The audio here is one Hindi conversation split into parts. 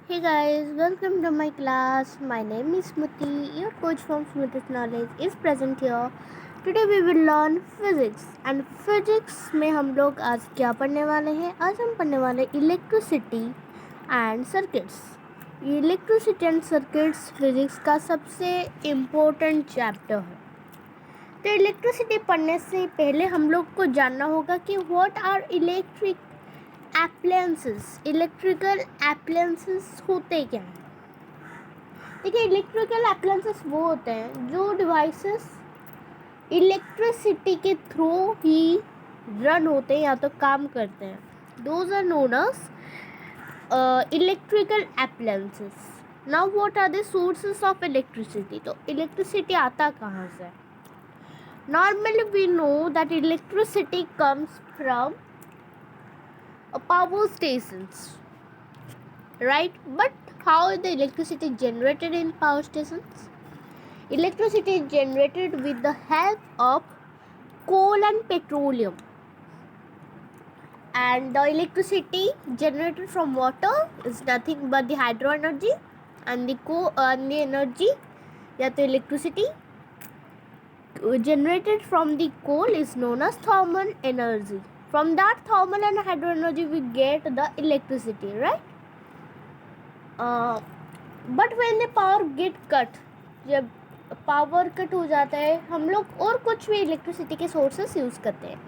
Hey guys, welcome to my class. My name is Smriti. Your coach from Smriti's Knowledge is present here. Today we will learn physics and physics में हम लोग आज क्या पढ़ने वाले हैं? आज हम पढ़ने वाले electricity and circuits. Electricity and circuits physics का सबसे इम्पोर्टेंट चैप्टर है. तो इलेक्ट्रिसिटी पढ़ने से पहले हम लोग को जानना होगा कि व्हाट आर इलेक्ट्रिकल एप्लायंसेस होते क्या हैं. देखिए, इलेक्ट्रिकल एप्लायंसेस वो होते हैं जो डिवाइसेस इलेक्ट्रिसिटी के थ्रू ही रन होते हैं या तो काम करते हैं. Those are known as electrical appliances. Now what are the sources of electricity. तो इलेक्ट्रिसिटी आता कहाँ से? Normally we know that electricity comes from power stations, right? But how is the electricity generated in power stations? Electricity is generated with the help of coal and petroleum, and the electricity generated from water is nothing but the hydro energy, and the energy या तो electricity generated from the coal is known as thermal energy. From that thermal and hydro energy we get the electricity, right? But when the power get cut, जब पावर कट हो जाता है हम लोग और कुछ भी इलेक्ट्रिसिटी के सोर्सेस यूज करते हैं,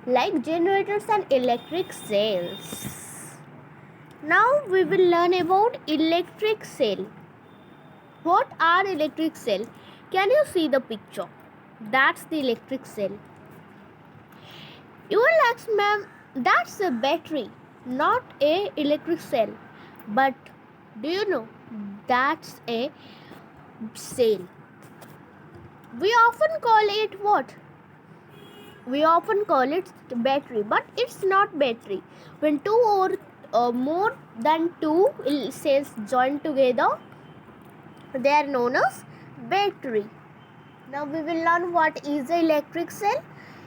like generators and electric cells. Now we will learn about electric cell. What are electric cell? Can you see the picture? That's the electric cell. You will ask, ma'am, that's a battery, not a electric cell. But do you know that's a cell? We often call it what? We often call it battery, but it's not battery. When two or more than two cells join together, they are known as battery. Now we will learn what is the electric cell.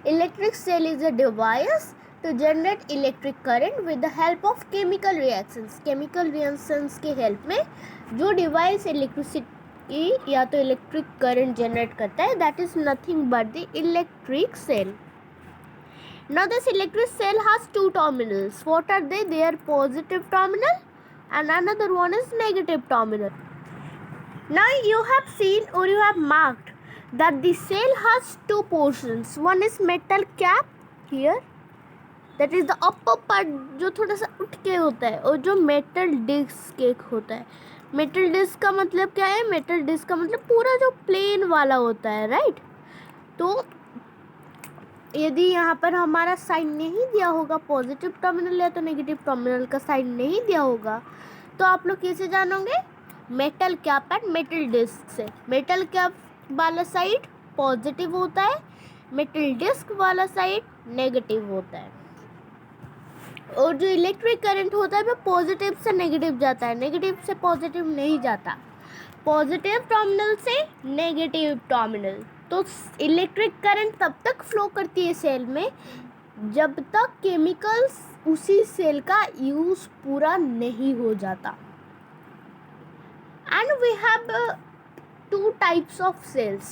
Electric cell is a device to generate electric current with the help of chemical reactions. Chemical reactions के help में जो device electricity या तो electric current generate करता है, that is nothing but the electric cell. Now this electric cell has two terminals. What are they? They are positive terminal and another one is negative terminal. Now you have seen or you have marked that the cell has two portions. One is metal cap here, that is the upper part जो थोड़ा सा उठ के होता है, और जो metal disc एक होता है. metal disc का मतलब क्या है? metal disc का मतलब पूरा जो प्लेन वाला होता है, राइट? तो यदि यहाँ पर हमारा साइन नहीं दिया होगा, पॉजिटिव टर्मिनल या तो नेगेटिव टर्मिनल का साइन नहीं दिया होगा, तो आप लोग कैसे जानोगे? Metal cap and metal disc से. मेटल कैप वाला साइड पॉजिटिव होता है, मेटल डिस्क वाला साइड नेगेटिव होता है. और जो इलेक्ट्रिक करंट होता है वो पॉजिटिव से नेगेटिव जाता है, नेगेटिव से पॉजिटिव नहीं जाता, पॉजिटिव टर्मिनल से नेगेटिव टर्मिनल. तो इलेक्ट्रिक करंट तब तक फ्लो करती है सेल में जब तक केमिकल्स उसी सेल का यूज पूरा नहीं हो जाता. And we have two types of cells.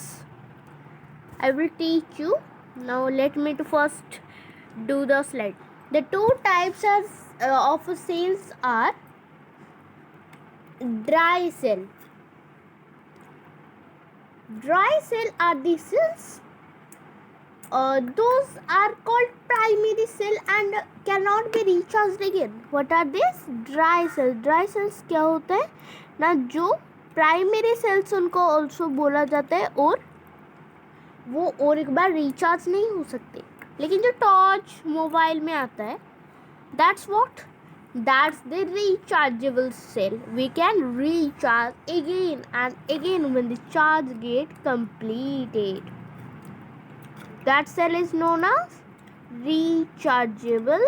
I will teach you. Now let me to first do the slide. The two types of cells are dry cell. Dry cell are the cells. Those are called primary cell and cannot be recharged again. What are these? Dry cells. Dry cells क्या होता है ना, जो प्राइमरी सेल्स उनको ऑल्सो बोला जाता है, और वो और एक बार रिचार्ज नहीं हो सकते. लेकिन जो टॉर्च मोबाइल में आता है, that's what? That's the rechargeable cell. We can recharge again and again when the charge get completed. That cell is known as rechargeable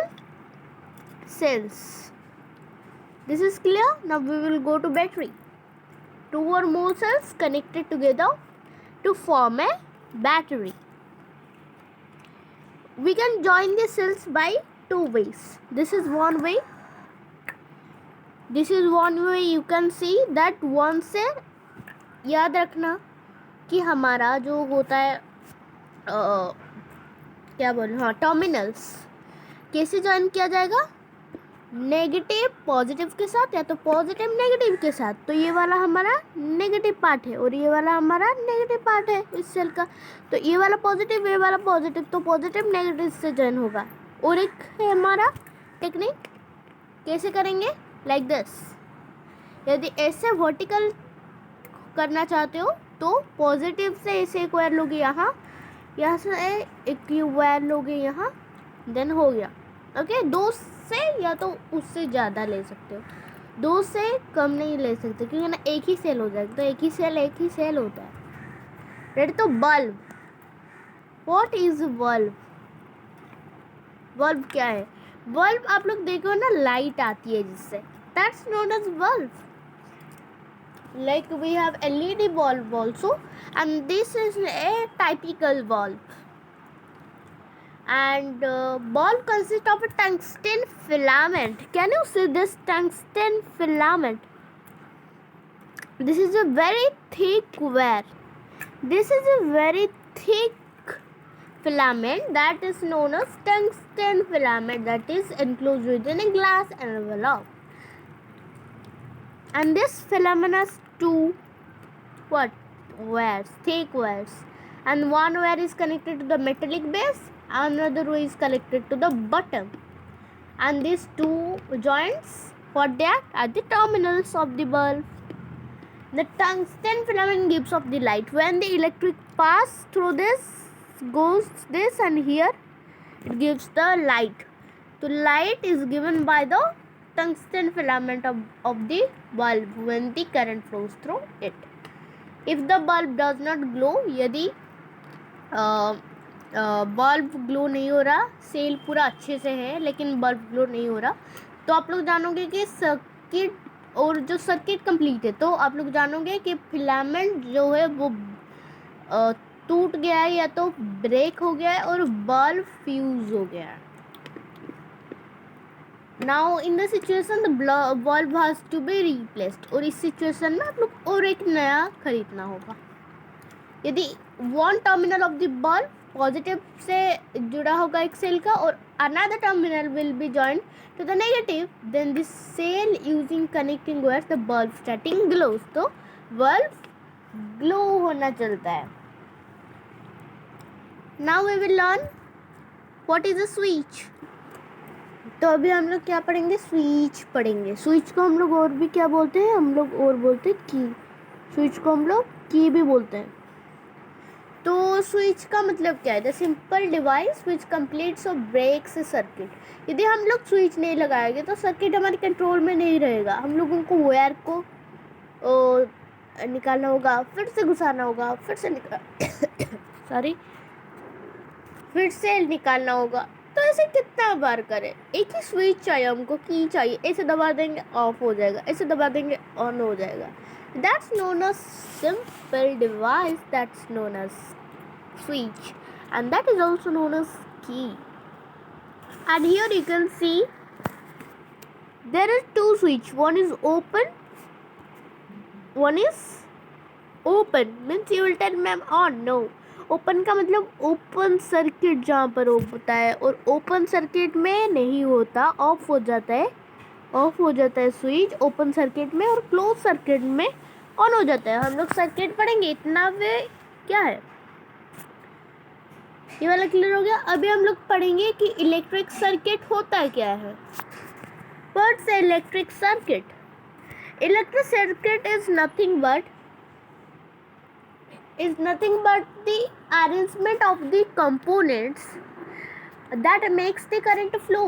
cells. This is clear? Now we will go to battery. Two or more cells connected together to form a battery. We can join the cells by two ways. This is one way. This is one way you can see that one से याद रखना कि हमारा जो होता है क्या बोल, हाँ, टर्मिनल्स कैसे ज्वाइन किया जाएगा, नेगेटिव पॉजिटिव के साथ या तो पॉजिटिव नेगेटिव के साथ। तो ये वाला हमारा नेगेटिव पार्ट है और ये वाला हमारा नेगेटिव पार्ट है इस सेल का। तो ये वाला पॉजिटिव, ये वाला पॉजिटिव, तो पॉजिटिव नेगेटिव से ज्वाइन होगा। और एक है हमारा टेक्निक, कैसे करेंगे, लाइक दिस। यदि ऐसे वर्टिकल करना चाहते हो तो पॉजिटिव से ऐसे एक वायर लोगे यहाँ, यहाँ से एक वायर लोगे यहाँ, देन हो गया। ओके, दो से या तो उससे ज़्यादा ले सकते हो, दो से कम नहीं ले सकते क्योंकि ना एक ही सेल हो जाएगा। तो एक ही सेल होता है। रेडी? तो bulb, what is bulb? Bulb क्या है? बल्ब आप लोग देखो ना, लाइट आती है जिससे, that's known as bulb. Like we have LED bulb also, and this is a typical bulb. And bulb consists of a tungsten filament. Can you see this tungsten filament? This is a very thick wire. This is a very thick filament that is known as tungsten filament, that is enclosed within a glass envelope. And this filament has two wires, thick wires, and one wire is connected to the metallic base, another wire is connected to the bottom, and these two joints, what they are the terminals of the bulb. The tungsten filament gives off the light. When the electric pass through this, goes this, and here it gives the light. So light is given by the tungsten filament of the bulb when the current flows through it. If the bulb does not glow, यदि बल्ब ग्लो नहीं हो रहा, सेल पूरा अच्छे से है लेकिन बल्ब ग्लो नहीं हो रहा, तो आप लोग जानोगे कि सर्किट, और जो सर्किट कंप्लीट है तो आप लोग जानोगे कि फिलामेंट जो है वो टूट गया है या तो ब्रेक हो गया है और बल्ब फ्यूज हो गया है। Now in the situation the bulb has to be replaced, और इस सिचुएशन में आप लोग और एक नया खरीदना होगा। यदि one terminal of the bulb positive से जुड़ा होगा एक सेल का और another terminal will be joined to the negative, then this cell using connecting wires the bulb starting glows. तो बल्ब ग्लो होना चलता है। Now we will learn what is a switch. तो अभी हम लोग क्या पढ़ेंगे, स्विच पढ़ेंगे। स्विच को हम लोग और भी क्या बोलते हैं, हम लोग और बोलते हैं की। स्विच को हम लोग की भी बोलते हैं। तो स्विच का मतलब क्या है, the simple device which completes और ब्रेक्स ए सर्किट। यदि हम लोग स्विच नहीं लगाएंगे तो सर्किट हमारे कंट्रोल में नहीं रहेगा। हम लोगों को वायर को निकालना होगा, फिर से घुसाना होगा, फिर से फिर से निकालना होगा। तो ऐसे कितना बार करें, एक ही स्विच चाहिए हमको, की चाहिए, ऐसे दबा देंगे ऑफ हो जाएगा, ऐसे दबा देंगे ऑन हो जाएगा। That's known as simple device, that's known as switch, and that is also known as key. And here you can see there are two switch, one is open, one is open means you will tell ma'am on, no. Open का मतलब ओपन सर्किट जहाँ पर होता है, और ओपन सर्किट में नहीं होता, ऑफ हो जाता है, ऑफ हो जाता है स्विच ओपन सर्किट में, और क्लोज सर्किट में ऑन हो जाता है। हम लोग सर्किट पढ़ेंगे, इतना वे क्या है, ये वाला क्लियर हो गया। अभी हम लोग पढ़ेंगे कि इलेक्ट्रिक सर्किट होता क्या है। What's electric circuit? Electric circuit is nothing but the arrangement of the components that makes the current flow,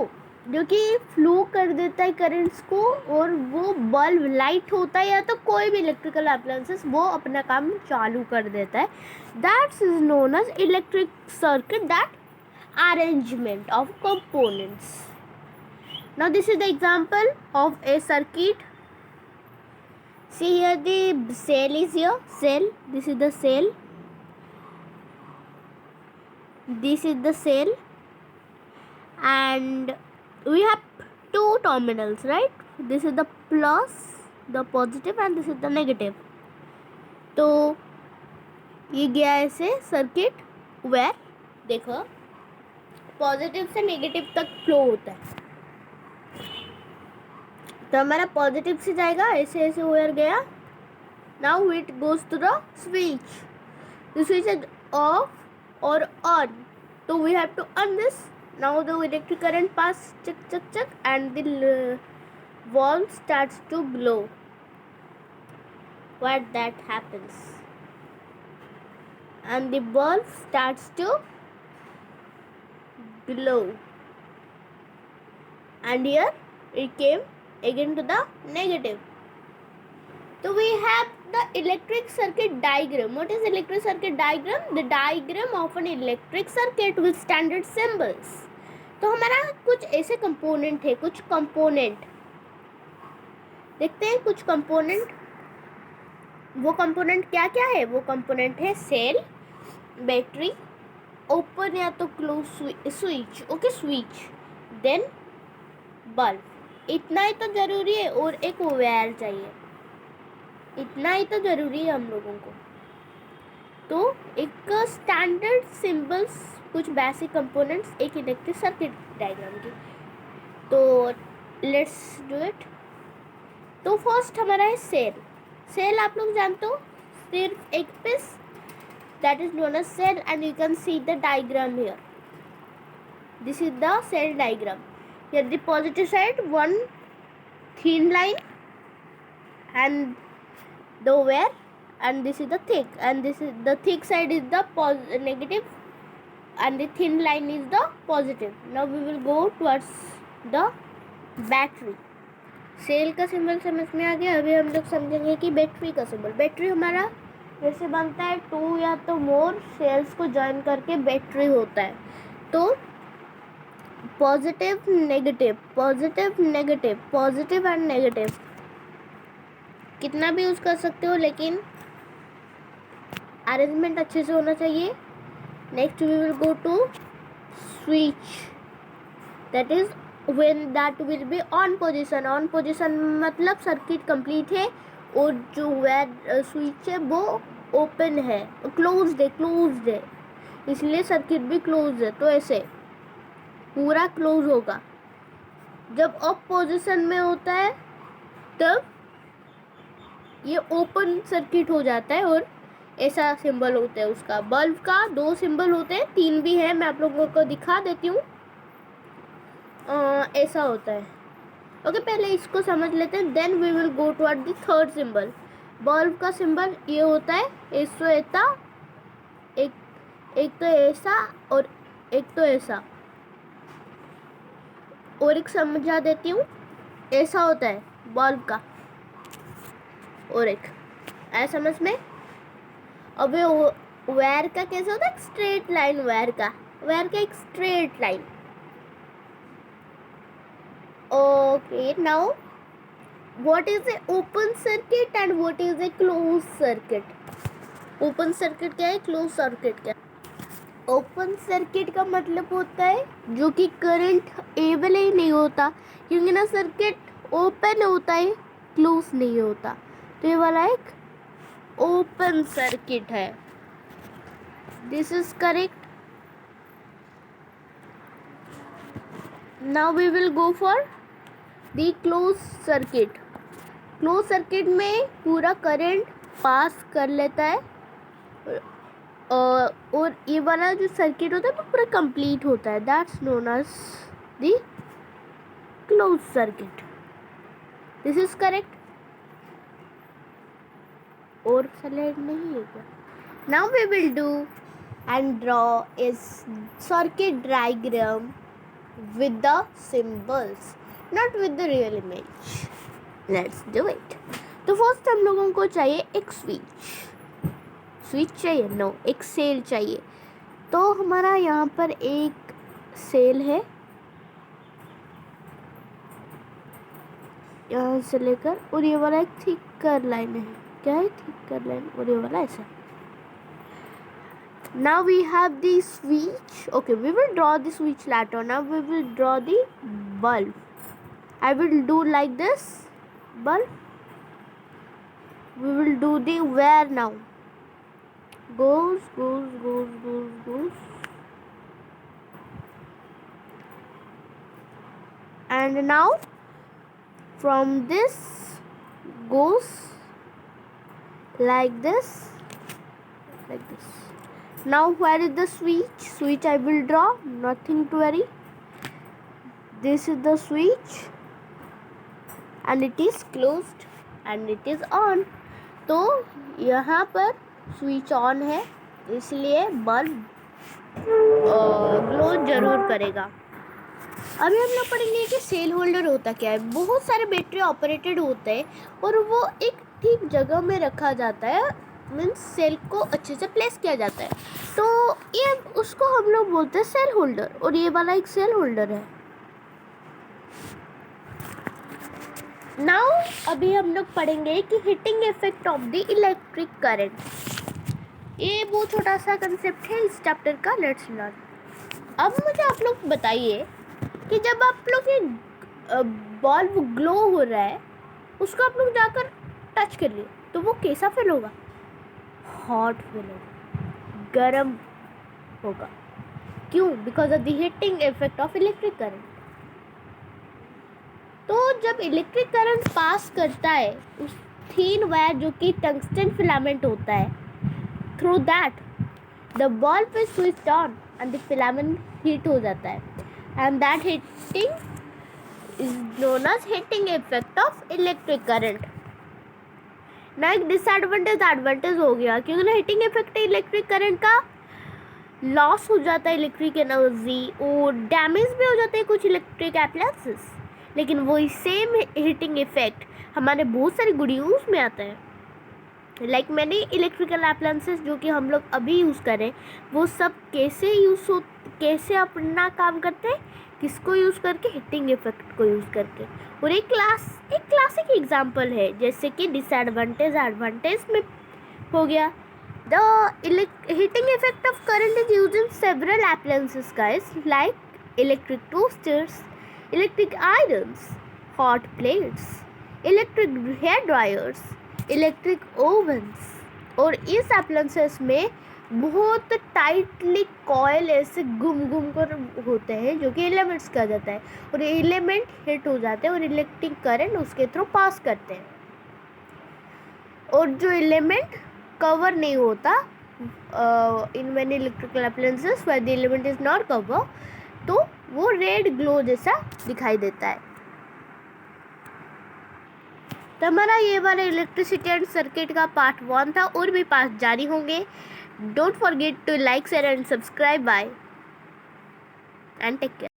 जो कि फ्लो कर देता है करंट्स को, और वो बल्ब लाइट होता है या तो कोई भी इलेक्ट्रिकल अप्लायंसेस वो अपना काम चालू कर देता है। That's is known as electric circuit, that arrangement of components. Now this is the example of a circuit. See here the cell is here, cell, this is the cell, this is the cell, and we have two terminals, right? This is the plus the positive and this is the negative. तो ये गया ऐसे सर्किट वेयर देखो पॉजिटिव से नेगेटिव तक फ्लो होता है। तो हमारा पॉजिटिव से जाएगा ऐसे ऐसे वेयर गया। Now it goes to the switch. The switch is off और ऑन, तो we have to on this. Now the electric current pass चक चक चक and the wall starts to glow. What that happens? And the bulb starts to glow. And here it came again to the negative. So we have the electric circuit diagram. What is electric circuit diagram? The diagram of an electric circuit with standard symbols. तो हमारा कुछ ऐसे कंपोनेंट है, कुछ कंपोनेंट देखते हैं। कुछ कंपोनेंट, वो कंपोनेंट क्या क्या है? वो कंपोनेंट है सेल, बैटरी, ओपन या तो close switch, okay switch, then bulb. इतना ही तो जरूरी है और एक वायर चाहिए, इतना ही तो जरूरी है हम लोगों को। तो एक स्टैंडर्ड सिंबल्स, कुछ बेसिक कंपोनेंट्स एक इलेक्ट्रिक सर्किट डायग्राम की। तो लेट्स डू इट। तो फर्स्ट हमारा है सेल। सेल आप लोग जानते हो, सिर्फ एक piece, that is known as cell and you can see the diagram here. This is the cell diagram. Here the positive side one thin line and the wire, and this is the thick, and this is the thick side is the negative and the thin line is the positive. Now we will go towards the battery. Cell का सिंबल समझ में आ गया। अभी हम लोग समझेंगे कि बैटरी का सिंबल। बैटरी हमारा जैसे बनता है टू या तो मोर सेल्स को जॉइन करके बैटरी होता है। तो positive negative, positive negative, positive and negative कितना भी यूज़ कर सकते हो, लेकिन अरेंजमेंट अच्छे से होना चाहिए। Next we will go to switch, that is when that will be on position. on position मतलब सर्किट कंप्लीट है और जो वायर स्विच है वो ओपन है, क्लोज्ड है, क्लोज्ड है, इसलिए सर्किट भी क्लोज है। तो ऐसे पूरा क्लोज होगा। जब ऑफ पोजीशन में होता है तब ये ओपन सर्किट हो जाता है और ऐसा सिंबल होता है उसका। बल्ब का दो सिंबल होते हैं, तीन भी है, मैं आप लोगों को दिखा देती हूँ। ऐसा होता है। ओके, पहले इसको समझ लेते हैं, then we will go toward the third symbol. Bulb का सिंबल ये होता है, ऐसा एक तो ऐसा और एक तो ऐसा, और एक समझा देती हूँ। ऐसा होता है बल्ब का और एक ऐसा समझ में। अब वायर का कैसे होता है? स्ट्रेट लाइन, वायर का एक straight line. Okay, now what is a open circuit and what is a closed circuit? Open circuit क्या है, closed circuit क्या है? Open circuit का मतलब होता है जो कि करंट एबल ही नहीं होता, क्योंकि ना सर्किट ओपन होता है, क्लोज नहीं होता। तो ये वाला एक ओपन सर्किट है। This is correct. Now we will go for the closed circuit. Close circuit में पूरा करंट पास कर लेता है और ये वाला जो सर्किट होता है वो पूरा कंप्लीट होता है। That's known as the close circuit. This is correct. और स्लाइड नहीं है क्या? Now we will do and draw a circuit diagram with the symbols, not with the real image. Let's do it. तो फर्स्ट हम लोगों को चाहिए एक स्विच चाहिए, नो एक सेल चाहिए। तो हमारा यहाँ पर एक सेल है, यहाँ से लेकर, और ये वाला एक थिकर लाइन है। क्या है? Thicker line. और ये वाला ऐसा। Now we have the switch. Okay, we will draw the switch later. Now we will draw the bulb. I will do like this. bulb. We will do the where now. Goes. And now from this goes like this. Now where is the switch? I will draw, nothing to worry. This is the switch and it is closed and it is on. तो यहाँ पर स्विच ऑन है, इसलिए बल्ब ग्लो जरूर करेगा। अभी हम लोग पढ़ेंगे कि सेल होल्डर होता क्या है। बहुत सारे बैटरी ऑपरेटेड होते हैं और वो एक ठीक जगह में रखा जाता है, मीन्स सेल को अच्छे से प्लेस किया जाता है। तो ये उसको हम लोग बोलते हैं सेल होल्डर, और ये वाला एक सेल होल्डर है। नाउ अभी हम लोग पढ़ेंगे कि heating effect of the electric current. ये बहुत छोटा सा कंसेप्ट है इस चैप्टर का, लेट्स लर्न। अब मुझे आप लोग बताइए कि जब आप लोग ये बल्ब ग्लो हो रहा है, उसको आप लोग जाकर टच कर लिए तो वो कैसा फील होगा? हॉट फील होगा, गर्म होगा। क्यों? Because of the heating effect of electric current. तो जब इलेक्ट्रिक करंट पास करता है उस थीन वायर जो कि टंगस्टन फिलामेंट होता है, through that the bulb is switched on and the filament heat हो जाता है, and that heating is known as heating effect of electric current. ना एक डिसएडवांटेज एडवांटेज हो गया, क्योंकि ना हीटिंग इफेक्ट इलेक्ट्रिक करंट का लॉस हो जाता है इलेक्ट्रिक एनर्जी, और डैमेज भी हो जाते हैं कुछ इलेक्ट्रिक अप्लायंसेस। लेकिन वही सेम हीटिंग इफेक्ट हमारे बहुत सारे गुड यूज में आता है। लाइक मैंने इलेक्ट्रिकल अप्लायंसेस जो कि हम लोग अभी यूज़ करें, वो सब कैसे अपना काम करते हैं, किसको यूज़ करके? हीटिंग इफेक्ट को यूज़ करके। और एक क्लासिक एग्जांपल है, जैसे कि डिसएडवांटेज एडवांटेज में हो गया। The heating effect of current is used in several appliances guys, like electric toasters, electric irons, hot plates, electric hair dryers, electric ovens. और इस एप्लायंसेस में बहुत टाइटली कॉयल ऐसे घूम कर होते हैं जो कि एलिमेंट्स कहा जाता है, और एलिमेंट हिट हो जाते हैं और इलेक्ट्रिक करंट उसके थ्रू पास करते हैं। और जो एलिमेंट कवर नहीं होता in many electrical appliances where the element is not cover, तो वो रेड ग्लो जैसा दिखाई देता है। तो हमारा ये वाला इलेक्ट्रिसिटी एंड सर्किट का पार्ट 1 था, और भी पार्ट जारी होंगे। Don't forget to like, share and subscribe. Bye and take care.